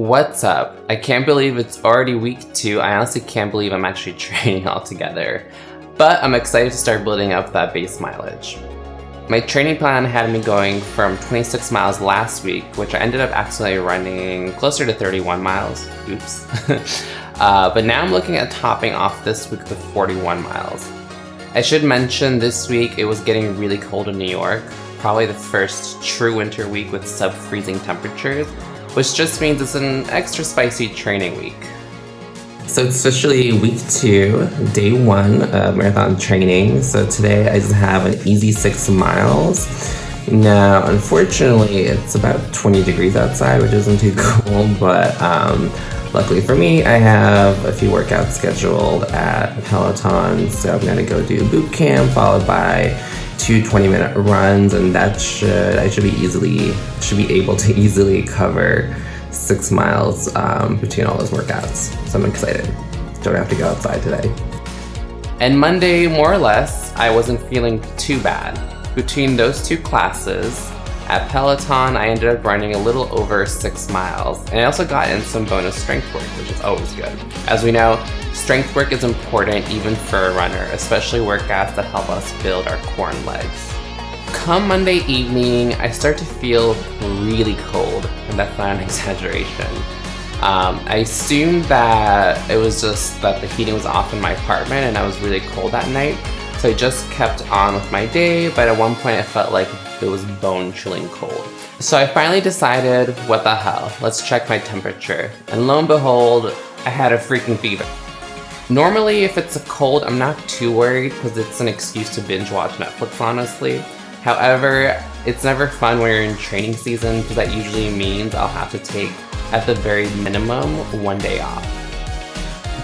What's up? I can't believe it's already week 2. I honestly can't believe I'm actually training altogether. But I'm excited to start building up that base mileage. My training plan had me going from 26 miles last week, which I ended up actually running closer to 31 miles. Oops. But now I'm looking at topping off this week with 41 miles. I should mention this week it was getting really cold in New York, probably the first true winter week with sub-freezing temperatures, which just means it's an extra spicy training week. So it's officially week 2, day 1 of marathon training. So today I just have an easy 6 miles. Now, unfortunately, it's about 20 degrees outside, which isn't too cold, but luckily for me, I have a few workouts scheduled at Peloton. So I'm gonna go do boot camp followed by 2 20-minute runs, and I should be able to easily cover 6 miles between all those workouts. So I'm excited. Don't have to go outside today. And Monday, more or less, I wasn't feeling too bad. Between those 2 classes, at Peloton, I ended up running a little over 6 miles. And I also got in some bonus strength work, which is always good. As we know, strength work is important even for a runner, especially workouts that help us build our core and legs. Come Monday evening, I start to feel really cold, and that's not an exaggeration. I assumed that it was just that the heating was off in my apartment and I was really cold that night, so I just kept on with my day, but at one point I felt like it was bone-chilling cold. So I finally decided, what the hell, let's check my temperature, and lo and behold, I had a freaking fever. Normally, if it's a cold, I'm not too worried because it's an excuse to binge watch Netflix, honestly. However, it's never fun when you're in training season because that usually means I'll have to take, at the very minimum, 1 day off.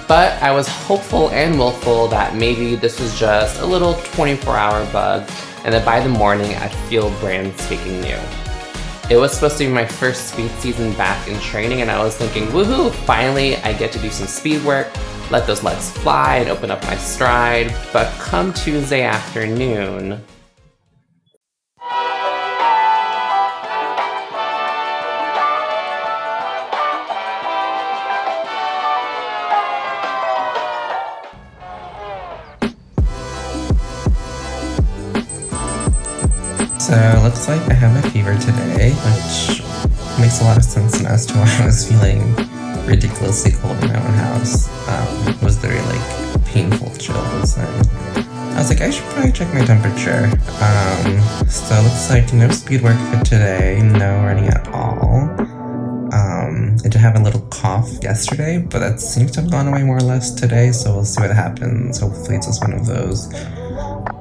But I was hopeful and willful that maybe this was just a little 24-hour bug and that by the morning I'd feel brand spanking new. It was supposed to be my first speed season back in training, and I was thinking, woohoo, finally I get to do some speed work, let those legs fly and open up my stride. But come Tuesday afternoon, So it looks like I have a fever today, which makes a lot of sense as to why I was feeling ridiculously cold in my own house. It was very painful chills, and I was like, I should probably check my temperature. So it looks like no speed work for today, no running at all. I did have a little cough yesterday, but that seems to have gone away more or less today, so we'll see what happens. Hopefully it's just one of those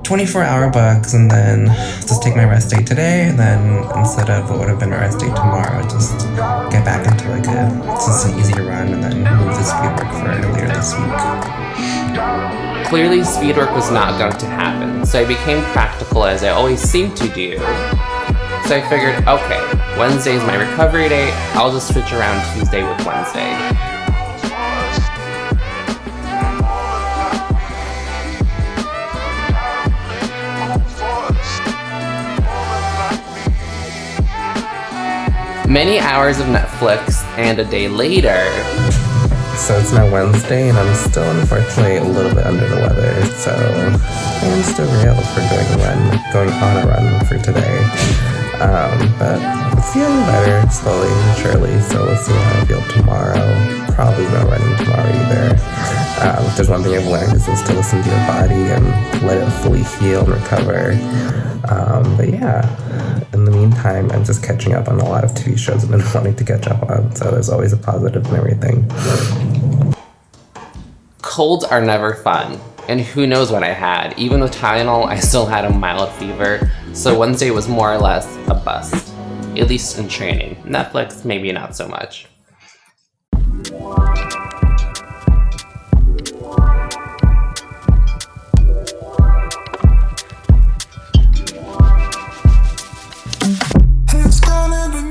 24-hour bugs, and then just take my rest day today, and then instead of what would have been my rest day tomorrow, just get back into just an easy run, and then move the speed work for earlier this week. clearly speed work was not going to happen, so I became practical as I always seem to do. So I figured, okay, Wednesday is my recovery day, I'll just switch around Tuesday with Wednesday. Many hours of Netflix, and a day later. So it's now Wednesday, and I'm still unfortunately a little bit under the weather, so I'm still real for going on a run for today. But it's feeling better slowly and surely, so let's see how I feel tomorrow. Probably no running tomorrow either. If there's one thing I've learned is to listen to your body and let it fully heal and recover. But yeah, in the meantime, I'm just catching up on a lot of TV shows I've been wanting to catch up on, so there's always a positive in everything. Colds are never fun, and who knows what I had. Even with Tylenol, I still had a mild fever, so Wednesday was more or less a bust, at least in training. Netflix, maybe not so much.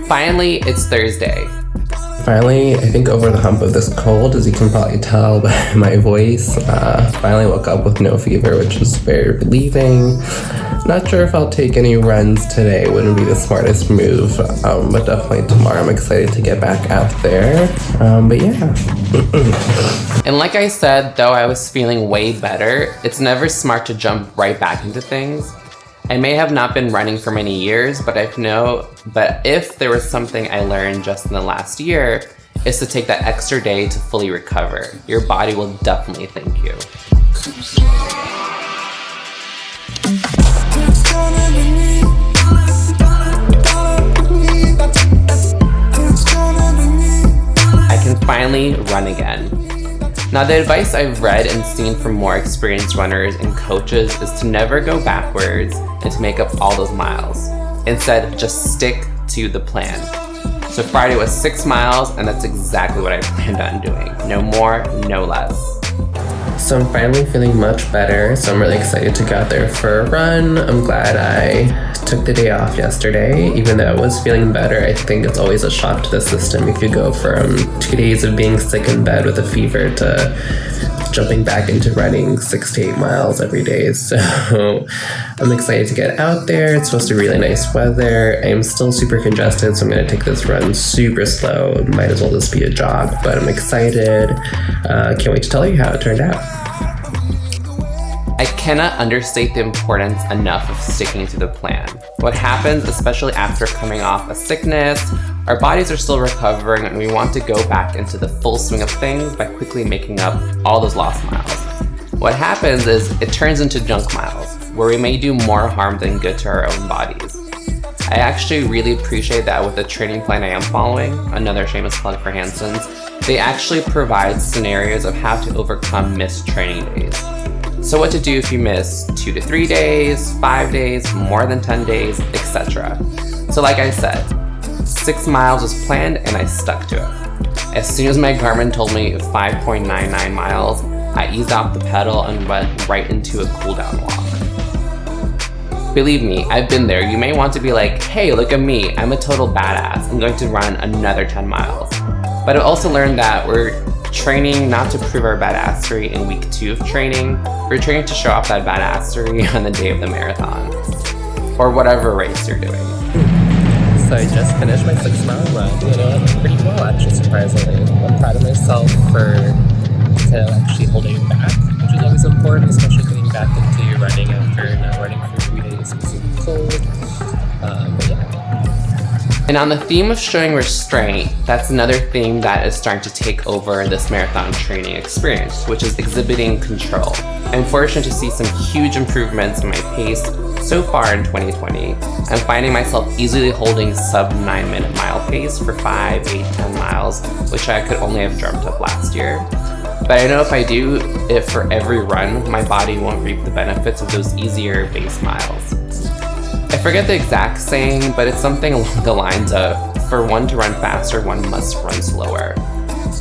Finally, it's Thursday. finally, I think, over the hump of this cold, as you can probably tell by my voice. Finally woke up with no fever, which is very relieving. Not sure if I'll take any runs today, wouldn't be the smartest move, but definitely tomorrow I'm excited to get back out there. But yeah. And like I said, though I was feeling way better, it's never smart to jump right back into things. I may have not been running for many years, but if there was something I learned just in the last year, is to take that extra day to fully recover. Your body will definitely thank you. I can finally run again. Now, the advice I've read and seen from more experienced runners and coaches is to never go backwards and to make up all those miles. Instead, just stick to the plan. So Friday was 6 miles, and that's exactly what I planned on doing. No more, no less. So I'm finally feeling much better, so I'm really excited to go out there for a run. I'm glad I took the day off yesterday, even though I was feeling better. I think it's always a shock to the system if you go from 2 days of being sick in bed with a fever to jumping back into running 6 to 8 miles every day. So I'm excited to get out there. It's supposed to be really nice weather. I'm still super congested, so I'm going to take this run super slow. It might as well just be a jog, but I'm excited. Can't wait to tell you how it turned out. I cannot understate the importance enough of sticking to the plan. What happens, especially after coming off a sickness, our bodies are still recovering and we want to go back into the full swing of things by quickly making up all those lost miles. What happens is it turns into junk miles, where we may do more harm than good to our own bodies. I actually really appreciate that with the training plan I am following, another shameless plug for Hanson's, they actually provide scenarios of how to overcome missed training days. So what to do if you miss 2 to 3 days, 5 days, more than 10 days, etc. So like I said, 6 miles was planned and I stuck to it. As soon as my Garmin told me 5.99 miles, I eased off the pedal and went right into a cool down walk. Believe me, I've been there. You may want to be like, hey, look at me, I'm a total badass. I'm going to run another 10 miles. But I also learned that we're training not to prove our badassery in week 2 of training. We're training to show off that badassery on the day of the marathon. Or whatever race you're doing. So I just finished my 6 mile run. You know, pretty well actually, surprisingly. I'm proud of myself for kind of actually holding it back, which is always important, especially getting back into your running after not running for 3 days because of the cold. But yeah. And on the theme of showing restraint, that's another thing that is starting to take over this marathon training experience, which is exhibiting control. I'm fortunate to see some huge improvements in my pace so far in 2020. I'm finding myself easily holding sub 9-minute mile pace for 5, 8, 10 miles, which I could only have dreamt of last year. But I know if I do it for every run, my body won't reap the benefits of those easier base miles. I forget the exact saying, but it's something along the lines of, for one to run faster, one must run slower.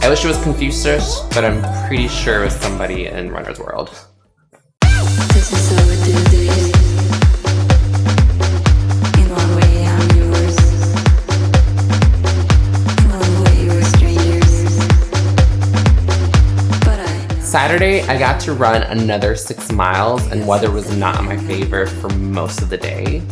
I wish it was Confucius, but I'm pretty sure it was somebody in Runner's World. This is how we do this. In one way I'm yours. In one way we're strangers. But Saturday, I got to run another 6 miles, and weather was not in my favor for most of the day.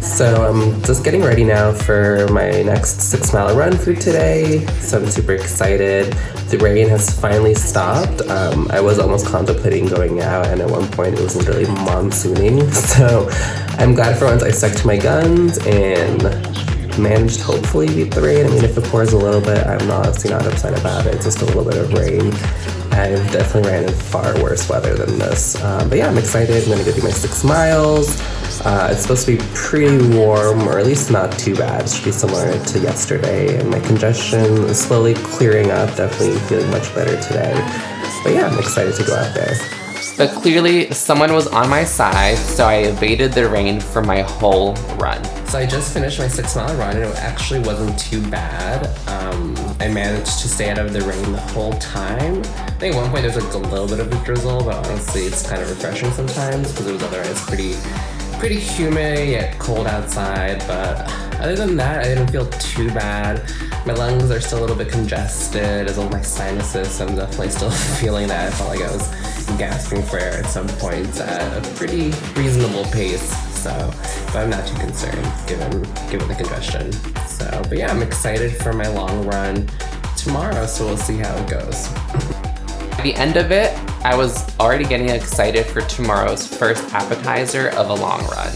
So I'm just getting ready now for my next 6 mile run for today. So I'm super excited. The rain has finally stopped. I was almost contemplating going out, and at one point it was literally monsooning. So I'm glad for once I stuck to my guns and managed to hopefully beat the rain. I mean, if it pours a little bit, I'm honestly not upset about it. It's just a little bit of rain. I've definitely ran in far worse weather than this. But yeah, I'm excited. I'm gonna go do my 6 miles. It's supposed to be pretty warm, or at least not too bad. It should be similar to yesterday. And my congestion is slowly clearing up, definitely feeling much better today. But yeah, I'm excited to go out there. But clearly, someone was on my side, so I evaded the rain for my whole run. So I just finished my 6 mile run, and it actually wasn't too bad. I managed to stay out of the rain the whole time. I think at one point there's like a little bit of a drizzle, but honestly it's kind of refreshing sometimes because it was otherwise pretty humid yet cold outside. But Other than that, I didn't feel too bad. My lungs are still a little bit congested, as well as my sinuses, so I'm definitely still feeling that. I felt like I was gasping for air at some points at a pretty reasonable pace. So, but I'm not too concerned given the congestion. So, but yeah, I'm excited for my long run tomorrow, so we'll see how it goes. At the end of it, I was already getting excited for tomorrow's first appetizer of a long run,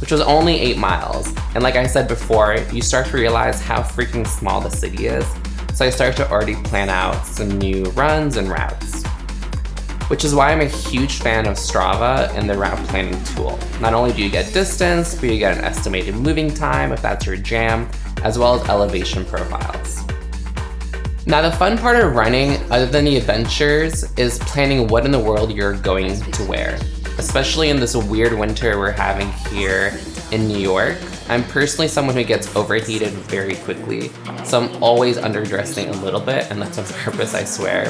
which was only 8 miles. And like I said before, you start to realize how freaking small the city is. So I start to already plan out some new runs and routes. Which is why I'm a huge fan of Strava and the route planning tool. Not only do you get distance, but you get an estimated moving time if that's your jam, as well as elevation profiles. Now the fun part of running, other than the adventures, is planning what in the world you're going to wear. Especially in this weird winter we're having here in New York. I'm personally someone who gets overheated very quickly, so I'm always underdressing a little bit, and that's on purpose, I swear.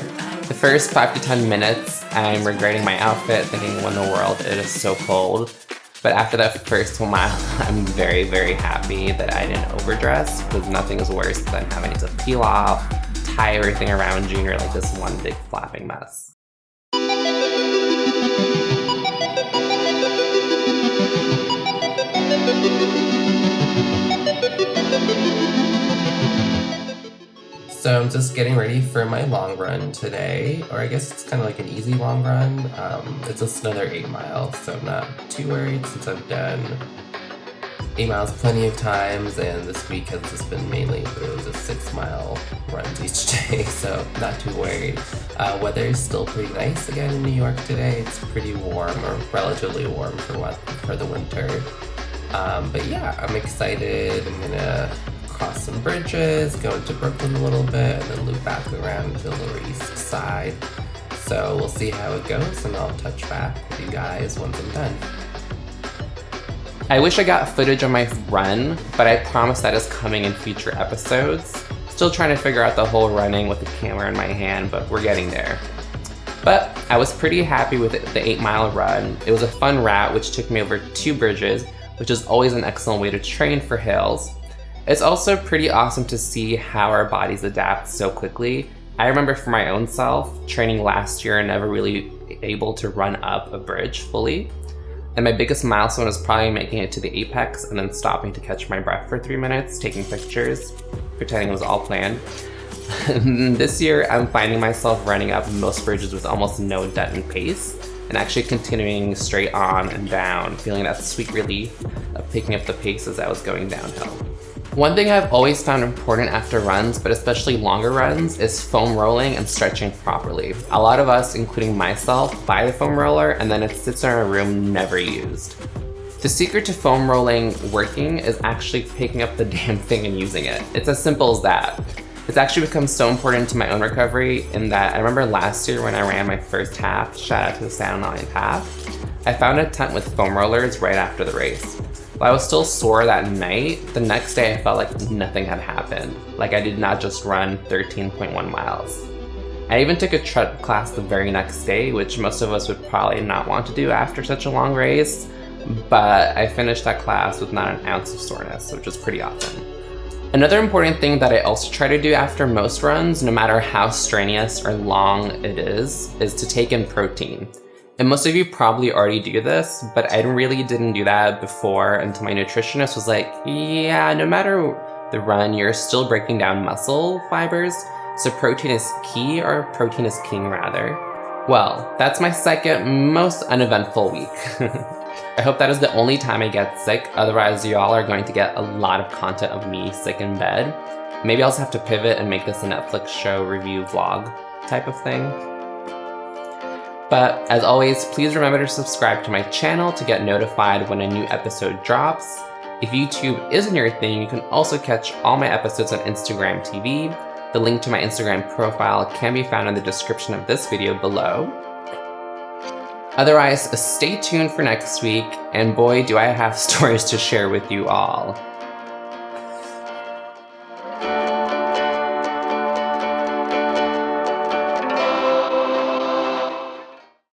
The first 5 to 10 minutes, I'm regretting my outfit, thinking, what in the world, it is so cold. But after that first mile, I'm very, very happy that I didn't overdress, because nothing is worse than having to peel off, tie everything around you, and you're like this one big flapping mess. So I'm just getting ready for my long run today, or I guess it's kind of like an easy long run. It's just another 8 miles, so I'm not too worried since I've done 8 miles plenty of times, and this week has just been mainly just 6 mile runs each day, so not too worried. Weather is still pretty nice again in New York today. It's pretty warm, or relatively warm for the winter. But yeah, I'm excited. I'm gonna cross some bridges, go into Brooklyn a little bit, and then loop back around to the Lower East Side. So we'll see how it goes, and I'll touch back with you guys once I'm done. I wish I got footage of my run, but I promise that is coming in future episodes. Still trying to figure out the whole running with the camera in my hand, but we're getting there. But I was pretty happy with the 8 mile run. It was a fun route which took me over 2 bridges, which is always an excellent way to train for hills. It's also pretty awesome to see how our bodies adapt so quickly. I remember for my own self, training last year and never really able to run up a bridge fully. And my biggest milestone was probably making it to the apex and then stopping to catch my breath for 3 minutes, taking pictures, pretending it was all planned. This year, I'm finding myself running up most bridges with almost no dent in pace, and actually continuing straight on and down, feeling that sweet relief of picking up the pace as I was going downhill. One thing I've always found important after runs, but especially longer runs, is foam rolling and stretching properly. A lot of us, including myself, buy the foam roller and then it sits in our room never used. The secret to foam rolling working is actually picking up the damn thing and using it. It's as simple as that. It's actually become so important to my own recovery in that I remember last year when I ran my first half, shout out to the Sound Line half, I found a tent with foam rollers right after the race. While I was still sore that night, the next day I felt like nothing had happened. Like I did not just run 13.1 miles. I even took a tread class the very next day, which most of us would probably not want to do after such a long race, but I finished that class with not an ounce of soreness, which was pretty awesome. Another important thing that I also try to do after most runs, no matter how strenuous or long it is to take in protein. And most of you probably already do this, but I really didn't do that before until my nutritionist was like, yeah, no matter the run, you're still breaking down muscle fibers, so protein is key, or protein is king rather. Well, that's my second most uneventful week. I hope that is the only time I get sick, otherwise y'all are going to get a lot of content of me sick in bed. Maybe I'll just have to pivot and make this a Netflix show review vlog type of thing. But as always, please remember to subscribe to my channel to get notified when a new episode drops. If YouTube isn't your thing, you can also catch all my episodes on Instagram TV. The link to my Instagram profile can be found in the description of this video below. Otherwise, stay tuned for next week, and boy, do I have stories to share with you all.